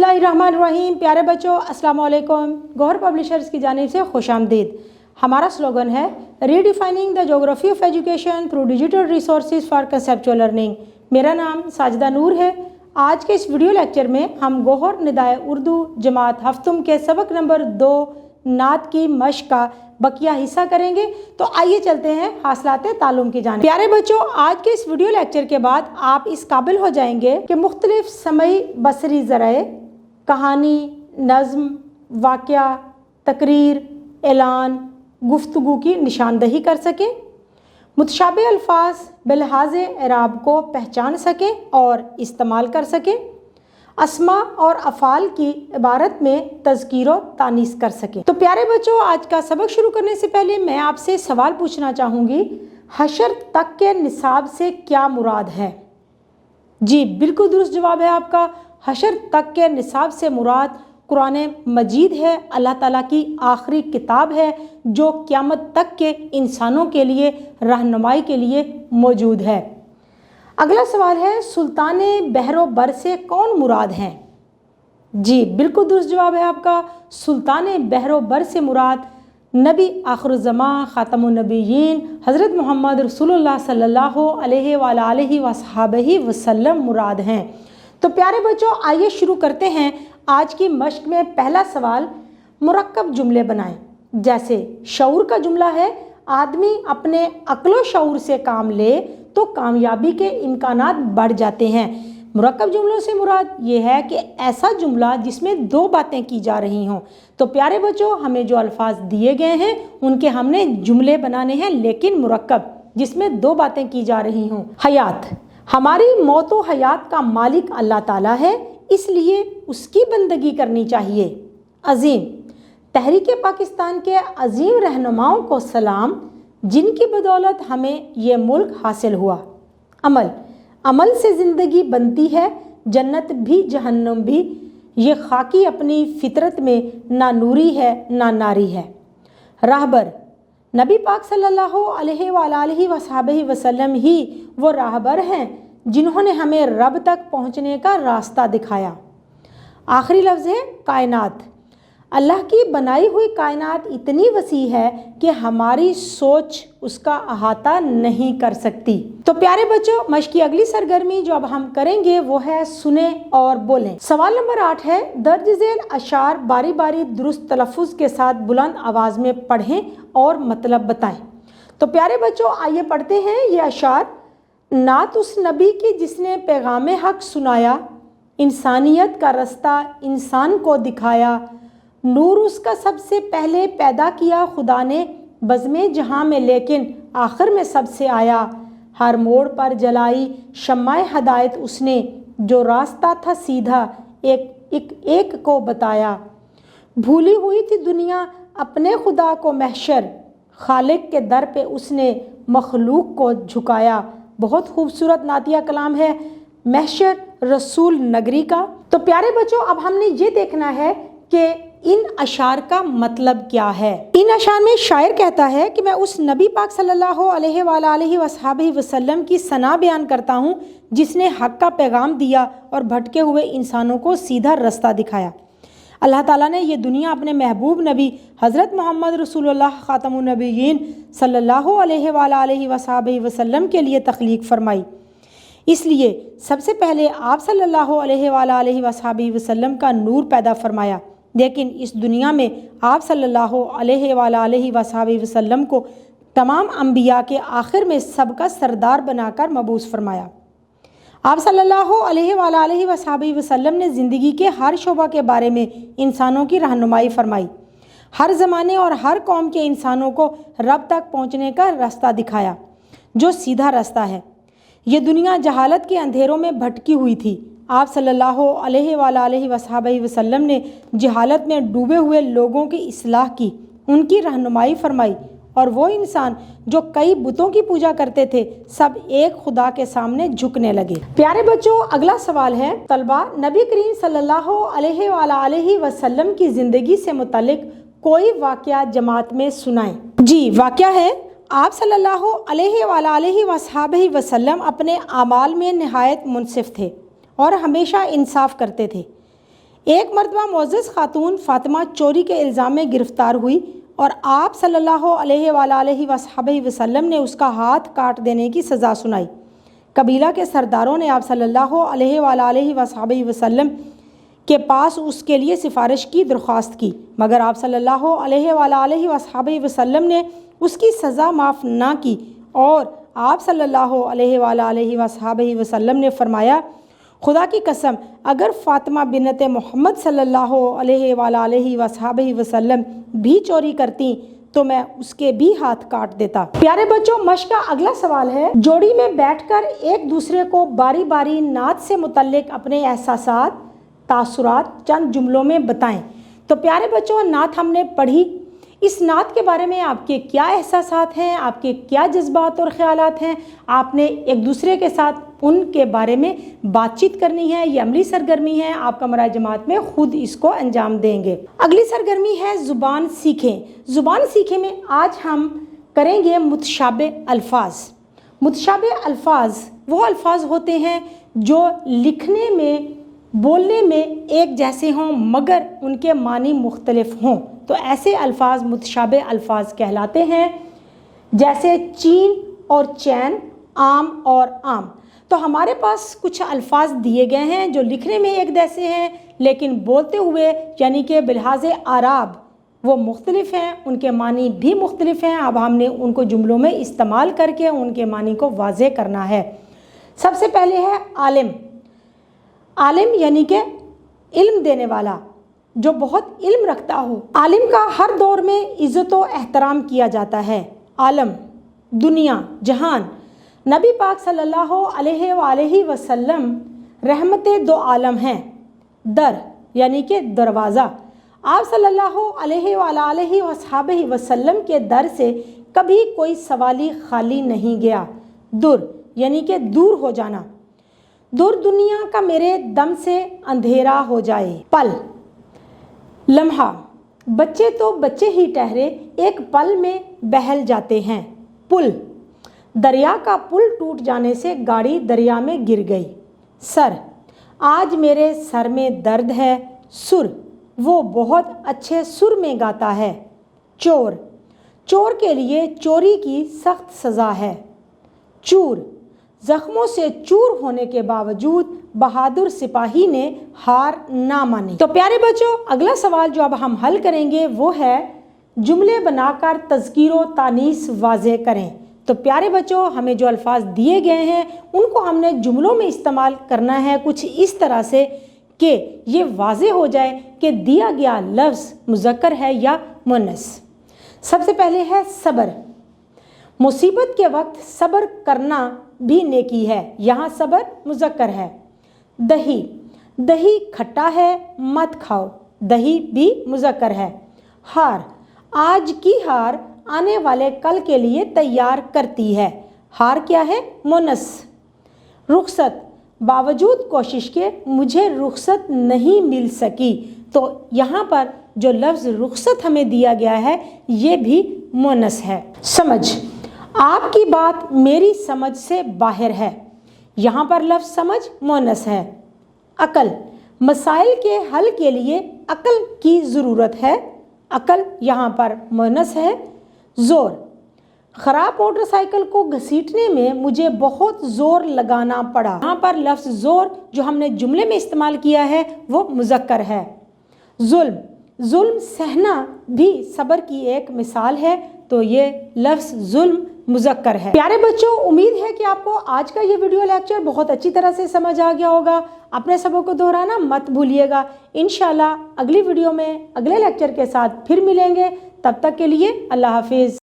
बिस्मिल्लाहिर्रहमानिर्रहीम। प्यारे बच्चों, अस्सलाम वालेकुम। गौहर पब्लिशर्स की जानिब से खुशामदीद। हमारा स्लोगन है redefining the geography of education through digital resources for conceptual learning. मेरा नाम साजिदा नूर है। आज के इस वीडियो लेक्चर में हम गौहर निदाए उर्दू जमात हफ्तुम के सबक नंबर 2 नात की मश्क का बकिया हिस्सा करेंगे। तो आइए चलते हैं हासिलाते तालुम की जानिब। प्यारे बच्चों, आज के इस वीडियो लेक्चर के बाद आप इस काबिल हो जाएंगे कि मुख्तलिफ समई बसरी ज़राए, कहानी, नज़्म, वाक़या, तकरीर, ऐलान, गुफ्तगू की निशानदही कर सकें, मुतशाबे अल्फाज बिलहाज़ एराब को पहचान सकें और इस्तेमाल कर सकें, अस्मा और अफ़ाल की इबारत में तज़कीर व तानीस कर सकें। तो प्यारे बच्चों, आज का सबक शुरू करने से पहले मैं आपसे सवाल पूछना चाहूँगी, हशर तक के निसाब से क्या मुराद है? जी बिल्कुल दुरुस्त जवाब है आपका। हशर तक के निसाब से मुराद कुरान मजीद है। अल्लाह ताला की आखिरी किताब है जो क़यामत तक के इंसानों के लिए रहनुमाई के लिए मौजूद है। अगला सवाल है, सुल्तान बहरो बर से कौन मुराद हैं? जी बिल्कुल दुरुस्त जवाब है आपका। सुल्तान बहरो बर से मुराद नबी आखिरुज़्ज़मां ख़ातमुन नबिय्यीन हज़रत मोहम्मद रसूलुल्लाह सल्लल्लाहु अलैहि वसहबिहि वसल्लम मुराद हैं। तो प्यारे बच्चों, आइए शुरू करते हैं आज की मश्क में। पहला सवाल, मुरक्कब जुमले बनाएं। जैसे शऊर का जुमला है, आदमी अपने अक्लो शऊर से काम ले तो कामयाबी के इम्कानात बढ़ जाते हैं। मुरक्कब जुमलों से मुराद ये है कि ऐसा जुमला जिसमें दो बातें की जा रही हों। तो प्यारे बच्चों, हमें जो अल्फाज दिए गए हैं उनके हमने जुमले बनाने हैं, लेकिन मुरक्कब, जिसमें दो बातें की जा रही हों। हयात, हमारी मौत व हयात का मालिक अल्लाह ताला है, इसलिए उसकी बंदगी करनी चाहिए। अजीम, तहरीक पाकिस्तान के अजीम रहनुमाओं को सलाम, जिनकी बदौलत हमें ये मुल्क हासिल हुआ। अमल, अमल से ज़िंदगी बनती है, जन्नत भी जहन्नम भी। ये खाकी अपनी फितरत में ना नूरी है ना नारी है। राहबर, नबी पाक सल्लल्लाहु अलैहि वसल्लम ही वो राहबर हैं जिन्होंने हमें रब तक पहुँचने का रास्ता दिखाया। आखिरी लफ्ज़ है कायनात, अल्लाह की बनाई हुई कायनात इतनी वसी है कि हमारी सोच उसका अहाता नहीं कर सकती। तो प्यारे बच्चों, मश्क की अगली सरगर्मी जो अब हम करेंगे वो है सुने और बोलें। सवाल नंबर 8 है, दर्ज झेल अशार बारी बारी दुरुस्त तलफ़ुज़ के साथ बुलंद आवाज़ में पढ़ें और मतलब बताएं। तो प्यारे बच्चों, आइए पढ़ते हैं ये अशार। नात उस नबी की जिसने पैगाम हक सुनाया, इंसानियत का रास्ता इंसान को दिखाया। नूर उसका सबसे पहले पैदा किया खुदा ने बज़्मे जहाँ में, लेकिन आखिर में सबसे आया। हर मोड़ पर जलाई शम्माए हदायत उसने, जो रास्ता था सीधा एक को बताया। भूली हुई थी दुनिया अपने खुदा को महशर, खालिक के दर पे उसने मखलूक को झुकाया। बहुत खूबसूरत नातिया कलाम है महशर रसूल नगरी का। तो प्यारे बच्चों, अब हमने ये देखना है कि इन अशार का मतलब क्या है। इन अशार में शायर कहता है कि मैं उस नबी पाक सल्लल्लाहु अलैहि वसल्लम की सना बयान करता हूँ जिसने हक का पैगाम दिया और भटके हुए इंसानों को सीधा रास्ता दिखाया। अल्लाह ताला ने ये दुनिया अपने महबूब नबी हज़रत मोहम्मद रसूलुल्लाह ख़ातमुन नबिय्यीन सल्लल्लाहु अलैहि वसल्लम के लिए तख्लीक फरमाई। इसलिए सबसे पहले आप सल्लल्लाहु अलैहि वसल्लम का नूर पैदा फरमाया, लेकिन इस दुनिया में आप सल्लल्लाहु अलैहि वसल्लम को तमाम अंबिया के आखिर में सबका सरदार बनाकर मबूस फरमाया। आप सल्लल्लाहु अलैहि वसल्लम ने ज़िंदगी के हर शोबा के बारे में इंसानों की रहनुमाई फरमाई। हर ज़माने और हर कौम के इंसानों को रब तक पहुँचने का रास्ता दिखाया, जो सीधा रास्ता है। ये दुनिया जहालत के अंधेरों में भटकी हुई थी। आप सल्लल्लाहु अलैहि वसल्लम ने जहालत में डूबे हुए लोगों की इस्लाह की, उनकी रहनुमाई फरमाई, और वो इंसान जो कई बुतों की पूजा करते थे सब एक खुदा के सामने झुकने लगे। प्यारे बच्चों, अगला सवाल है, तलबा नबी करीम सल्लल्लाहु अलैहि वसल्लम की ज़िंदगी से मुतालिक कोई वाक़या जमात में सुनाएं। जी वाक़या है, आप सल्लल्लाहु अलैहि वसल्लम अपने आमाल में नहायत मुनसिफ थे और हमेशा इंसाफ करते थे। ایک مرتبہ معزز خاتون فاطمہ چوری کے الزام میں گرفتار ہوئی اور آپ صلی اللہ علیہ وآلہ وصحبہ وسلم نے اس کا ہاتھ کاٹ دینے کی سزا سنائی۔ قبیلہ کے سرداروں نے آپ صلی اللہ علیہ وآلہ وصحبہ وسلم کے پاس اس کے لیے سفارش کی درخواست کی، مگر آپ صلی اللہ علیہ وآلہ وصحبہ وسلم نے اس کی سزا معاف نہ کی، اور آپ صلی اللہ علیہ وآلہ وصحبہ وسلم نے فرمایا، خدا کی قسم اگر فاطمہ بنت محمد صلی اللہ علیہ وآلہ وصحبہ وسلم بھی چوری کرتی تو میں اس کے بھی ہاتھ کاٹ دیتا۔ پیارے بچوں، مشق کا اگلا سوال ہے، جوڑی میں بیٹھ کر ایک دوسرے کو باری باری نعت سے متعلق اپنے احساسات، تاثرات چند جملوں میں بتائیں۔ تو پیارے بچوں، نعت ہم نے پڑھی، اس نعت کے بارے میں آپ کے کیا احساسات ہیں، آپ کے کیا جذبات اور خیالات ہیں؟ آپ نے ایک دوسرے کے ساتھ ان کے بارے میں بات چیت کرنی ہے، یہ عملی سرگرمی ہے، آپ کمرہ جماعت میں خود اس کو انجام دیں گے۔ اگلی سرگرمی ہے زبان سیکھیں۔ زبان سیکھیں میں آج ہم کریں گے متشابہ الفاظ۔ متشابہ الفاظ وہ الفاظ ہوتے ہیں جو لکھنے میں، بولنے میں ایک جیسے ہوں مگر ان کے معنی مختلف ہوں، تو ایسے الفاظ متشابہ الفاظ کہلاتے ہیں، جیسے چین اور چین، عام اور عام۔ تو ہمارے پاس کچھ الفاظ دیے گئے ہیں جو لکھنے میں ایک جیسے ہیں لیکن بولتے ہوئے یعنی کہ بلحاظ اعراب وہ مختلف ہیں، ان کے معنی بھی مختلف ہیں۔ اب ہم نے ان کو جملوں میں استعمال کر کے ان کے معنی کو واضح کرنا ہے۔ سب سے پہلے ہے عالم۔ عالم یعنی کہ علم دینے والا، جو بہت علم رکھتا ہو۔ عالم کا ہر دور میں عزت و احترام کیا جاتا ہے۔ عالم، دنیا، جہان۔ نبی پاک صلی اللہ علیہ وآلہ وسلم رحمت دو عالم ہیں۔ در یعنی کہ دروازہ، آپ صلی اللہ علیہ وآلہ وصحبہ وسلم کے در سے کبھی کوئی سوالی خالی نہیں گیا۔ دور یعنی کہ دور ہو جانا، دور دنیا کا میرے دم سے اندھیرا ہو جائے۔ پل، لمحہ، بچے تو بچے ہی ٹھہرے ایک پل میں بہل جاتے ہیں۔ پل، دریا کا پل ٹوٹ جانے سے گاڑی دریا میں گر گئی۔ سر، آج میرے سر میں درد ہے۔ سر، وہ بہت اچھے سر میں گاتا ہے۔ چور، چور کے لیے چوری کی سخت سزا ہے۔ چور، زخموں سے چور ہونے کے باوجود بہادر سپاہی نے ہار نہ مانی۔ تو پیارے بچوں، اگلا سوال جو اب ہم حل کریں گے وہ ہے جملے بنا کر تذکیر و تانیث واضح کریں۔ تو پیارے بچوں، ہمیں جو الفاظ دیے گئے ہیں ان کو ہم نے جملوں میں استعمال کرنا ہے کچھ اس طرح سے کہ یہ واضح ہو جائے کہ دیا گیا لفظ مذکر ہے یا مؤنث۔ سب سے پہلے ہے صبر۔ مصیبت کے وقت صبر کرنا بھی نیکی ہے، یہاں صبر مذکر ہے۔ دہی، دہی کھٹا ہے مت کھاؤ، دہی بھی مذکر ہے۔ ہار، آج کی ہار آنے والے کل کے لیے تیار کرتی ہے، ہار کیا ہے؟ مؤنث۔ رخصت، باوجود کوشش کے مجھے رخصت نہیں مل سکی، تو یہاں پر جو لفظ رخصت ہمیں دیا گیا ہے یہ بھی مؤنث ہے۔ سمجھ، آپ کی بات میری سمجھ سے باہر ہے، یہاں پر لفظ سمجھ مؤنث ہے۔ عقل، مسائل کے حل کے لیے عقل کی ضرورت ہے، عقل یہاں پر مؤنث ہے۔ زور، خراب موٹر سائیکل کو گھسیٹنے میں مجھے بہت زور لگانا پڑا، یہاں پر لفظ زور جو ہم نے جملے میں استعمال کیا ہے وہ مذکر ہے۔ ظلم، ظلم سہنا بھی صبر کی ایک مثال ہے، تو یہ لفظ ظلم مذکر ہے۔ پیارے بچوں، امید ہے کہ آپ کو آج کا یہ ویڈیو لیکچر بہت اچھی طرح سے سمجھ آ گیا ہوگا۔ اپنے سبق کو دہرانا مت بھولیے گا۔ انشاءاللہ اگلی ویڈیو میں اگلے لیکچر کے ساتھ پھر ملیں گے، تب تک کے لیے اللہ حافظ۔